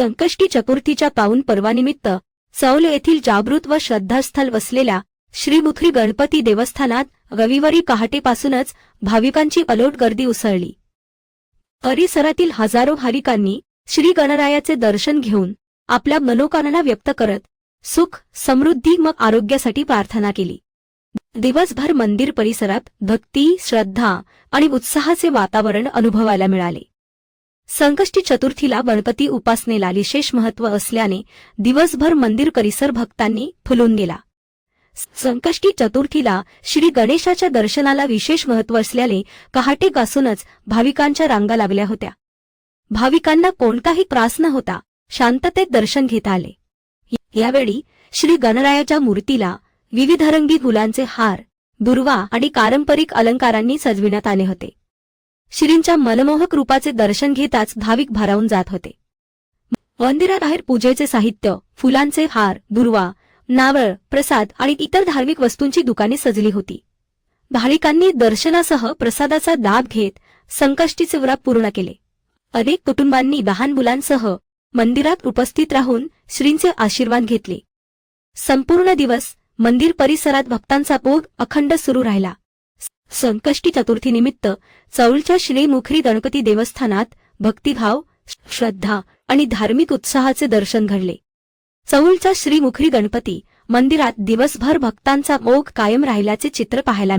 संकष्टी चतुर्थीच्या पावन पर्वानिमित्त चौल येथील जागृत व श्रद्धास्थल वसलेल्या श्रीमुखरी गणपती देवस्थानात रविवारी पहाटेपासूनच भाविकांची अलोट गर्दी उसळली। परिसरातील हजारो भाविकांनी श्री गणरायाचे दर्शन घेऊन आपल्या मनोकामना व्यक्त करत सुख, समृद्धी व आरोग्यासाठी प्रार्थना केली। दिवसभर मंदिर परिसरात भक्ती, श्रद्धा आणि उत्साहाचे वातावरण अनुभवायला मिळाले। संकष्टी चतुर्थीला गणपती उपासनेला विशेष महत्त्व असल्याने दिवसभर मंदिर परिसर भक्तांनी फुलून गेला। संकष्टी चतुर्थीला श्री गणेशाच्या दर्शनाला विशेष महत्त्व असल्याने पहाटेपासूनच भाविकांच्या रांगा लागल्या होत्या। भाविकांना कोणताही त्रास न होता शांततेत दर्शन घेता आले। यावेळी श्री गणरायाच्या मूर्तीला विविध रंगी फुलांचे हार, दुर्वा आणि पारंपरिक अलंकारांनी सजविण्यात आले होते। श्रींच्या मनमोहक रूपाचे दर्शन घेताच भाविक भारावून जात होते। मंदिराबाहेर पूजेचे साहित्य, फुलांचे हार, दुर्वा, नारळ, प्रसाद आणि इतर धार्मिक वस्तूंची दुकाने सजली होती। भाविकांनी दर्शनासह प्रसादाचा लाभ घेत संकष्टीचे व्रत पूर्ण केले। अनेक कुटुंबांनी लहान मुलांसह मंदिरात उपस्थित राहून श्रींचे आशीर्वाद घेतले। संपूर्ण दिवस मंदिर परिसरात भक्तांचा ओघ अखंड सुरू राहिला। संकष्टी चतुर्थीनिमित्त चौलच्या श्रीमुखरी गणपती देवस्थानात भक्तिभाव, श्रद्धा आणि धार्मिक उत्साहाचे दर्शन घडले। चौलच्या श्रीमुखरी गणपती मंदिरात दिवसभर भक्तांचा ओघ कायम राहिल्याचे चित्र पाहायला